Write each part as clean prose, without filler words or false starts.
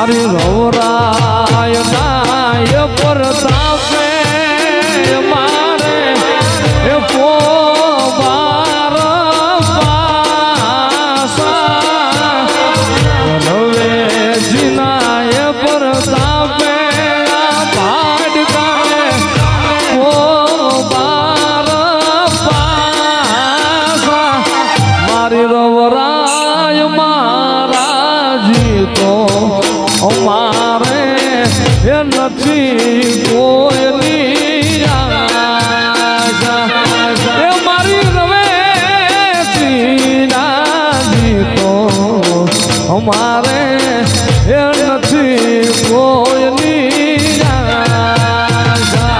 મારી રવરાય નાય પરતાપે મારે એ પોબાર પાસા હવે જીનાય પરતાપે ભાડકાને પોબાર પાસા મારી રવરાય મારાજી તો અમારે એ નથી કોઈની આશા એ મારી રવેચી નાજી તો અમારે એ નથી કોઈની આશા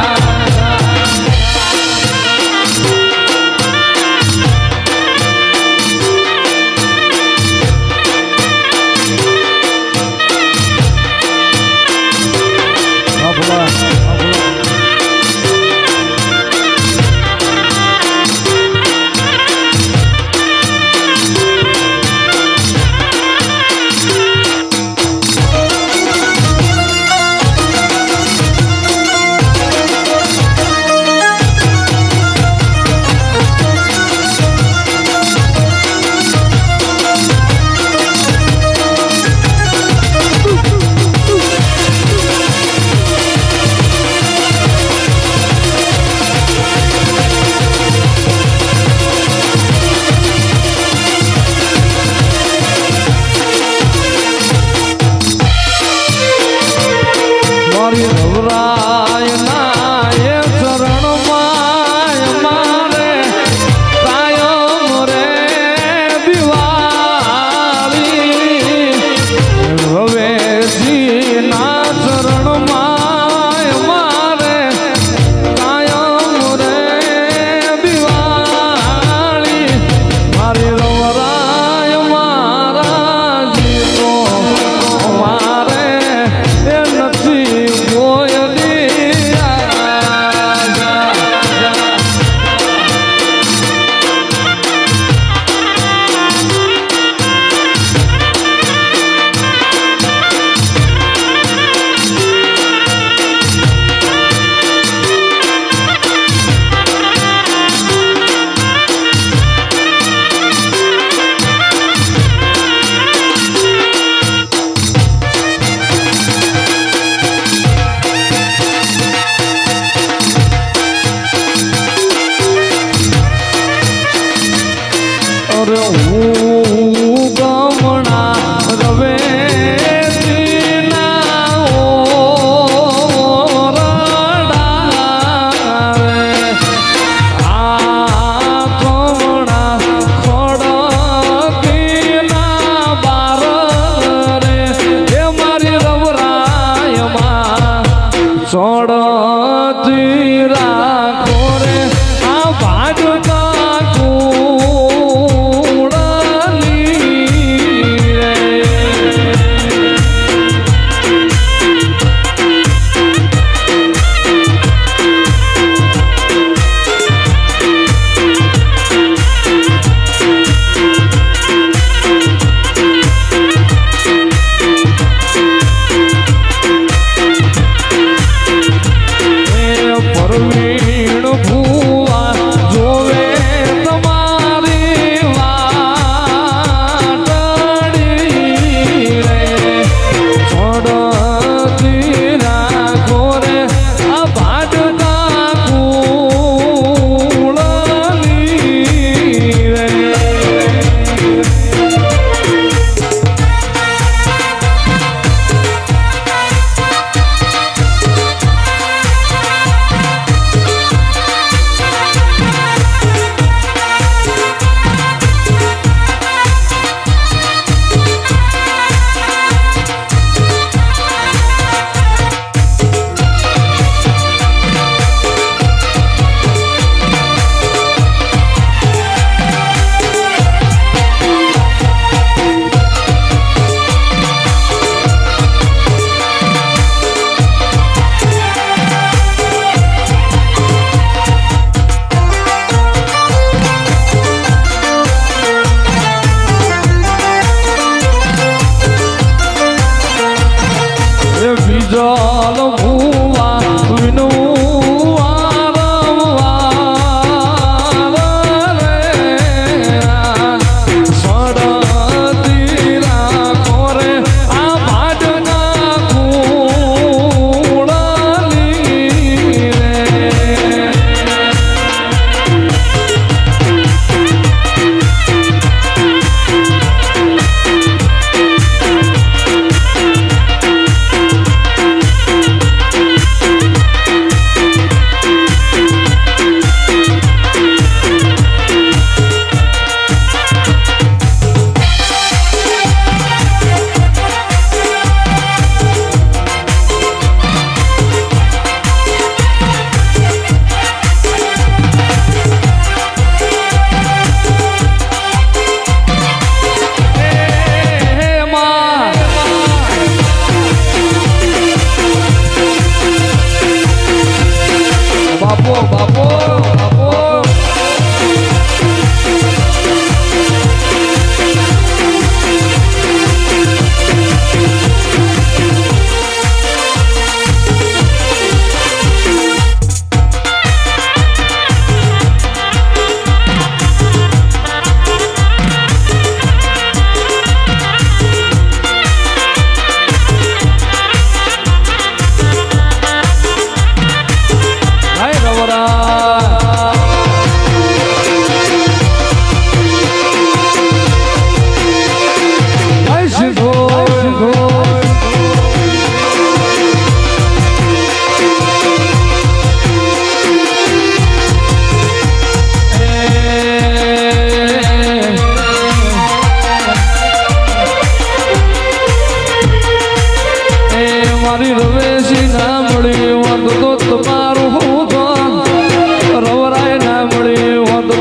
મારી રવરાય નાય ચરણમાં મારે કાયમ રે દિવાળી રવેજી ના ચરણમાં મારે કાયમ રે દિવાળી મારી રવરાય મારાજી તો મારે એ નથી છોડતી રાખો રે આ ભાડકા કુળની રે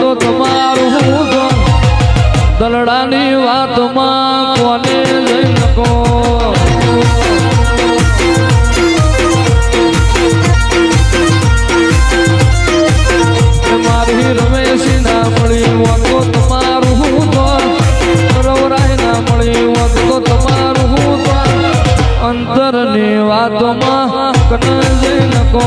તો તમારું તો દલડાની વાતમાં કોને જઈ શકો મારી રમેશી ના મળી હોત તો તમારું તો રવરાય ના મળી હોત તો તમારું તો અંતરની વાતમાં કને જઈ શકો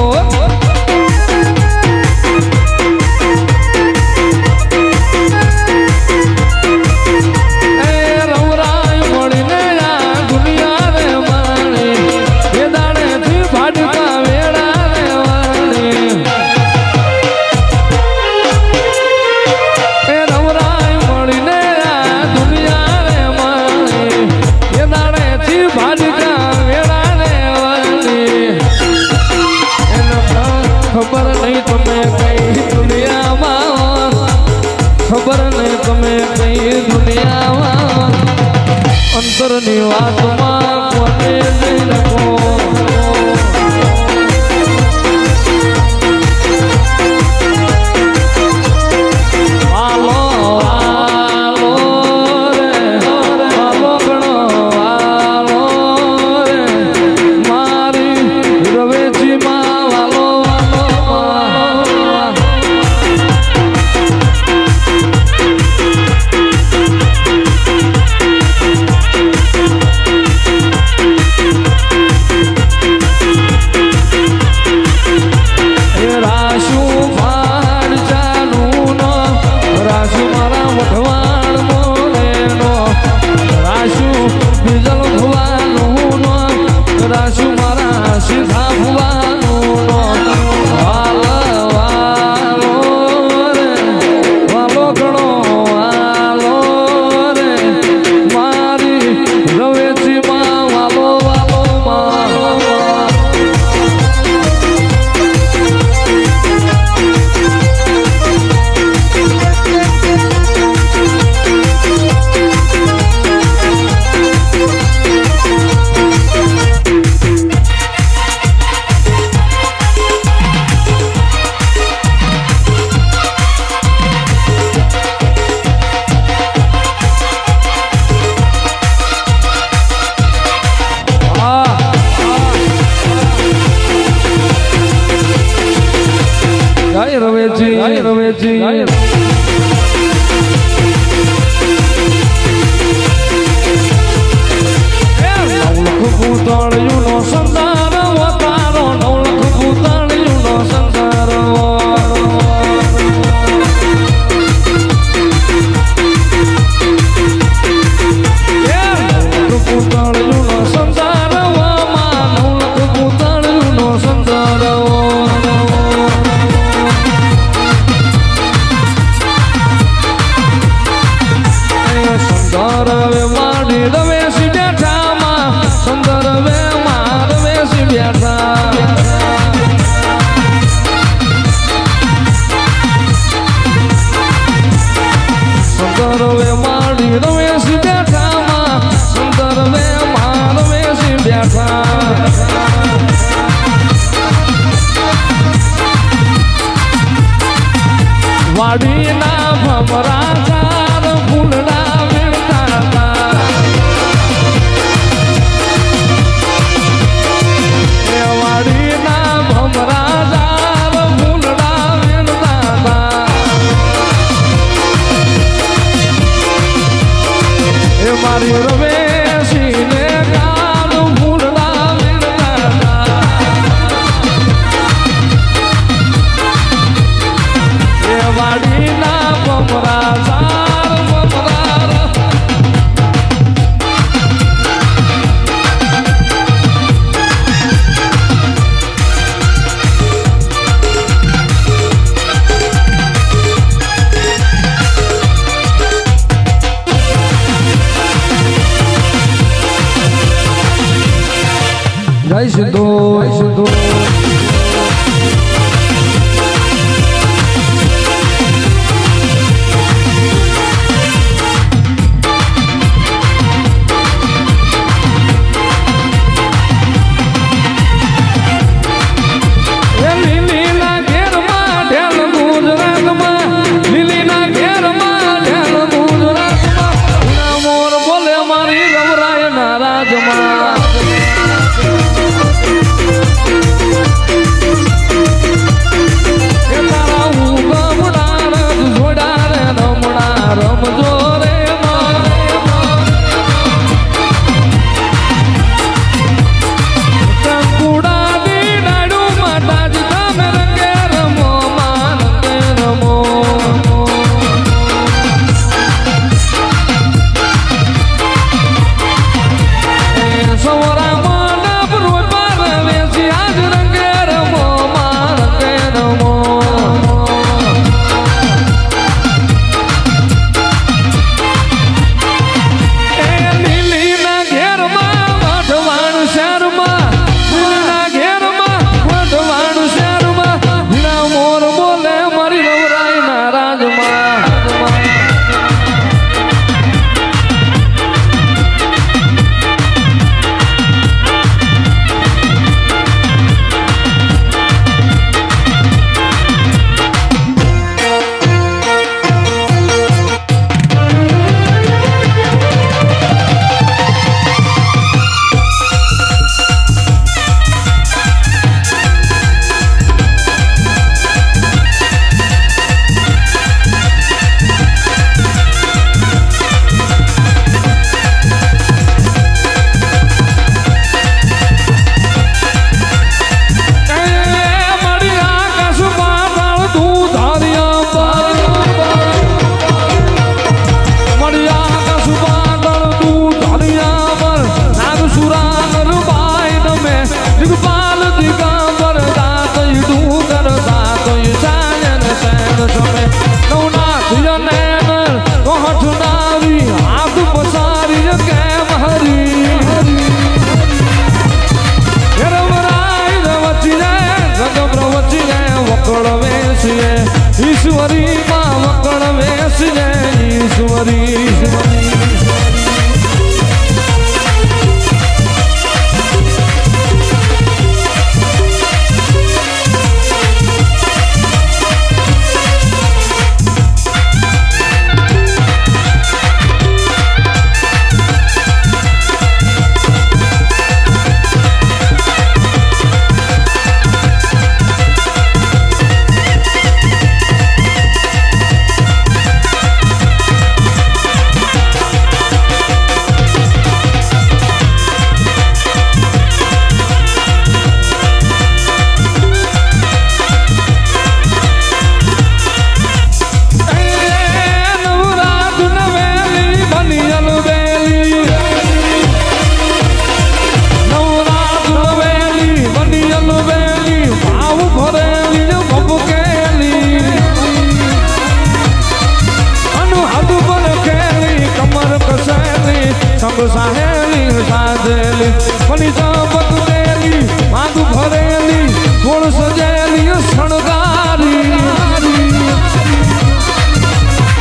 ખબર નહીં તમે કઈ દુનિયામાં ખબર નહીં તમે કઈ દુનિયામાં અંતરની વાતમાં કોને જઈ શકો રવેજી નવલખ ભૂતાળિયું નો સંસાર તારો નવલખ ભૂતાળિયું નો સંસાર નવલખ ભૂતાળિયું નો સંસાર નવલખ ભૂતાળિયું નો સંસાર સંદરવે માડી રવેશી બેઠામાં સંદરવે માં રવેશી બેઠા સંદરવે માડી રવેશી બેઠામાં સંદરવે માં રવેશી બેઠા વાડીના ભમરા ચાર ફૂલડા મારી રવેશી ને કાલ ફૂલડા વીણતા એ વાડીના બમરા ચાર બમરા જય સિદ્ધો જય સિદ્ધો લીલી ના ઘેરમાં ઢેલ ગુજરાતમાં લીલી ના ઈશ્વરી માં વકળ વેસને ઈશ્વરી સાહેલી સાધેલી મની ચપક દેલી માથું ભરેલી ગોળ સજેલી શણગારી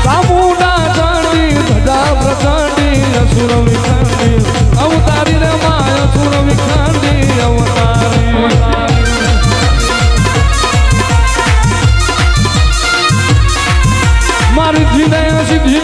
સામુડા ચંડી ધજા પ્રચંડી અસુર વિખંડી અવતારી રે માય અસુર વિખંડી અવતારી મારી જીને સિદ્ધિ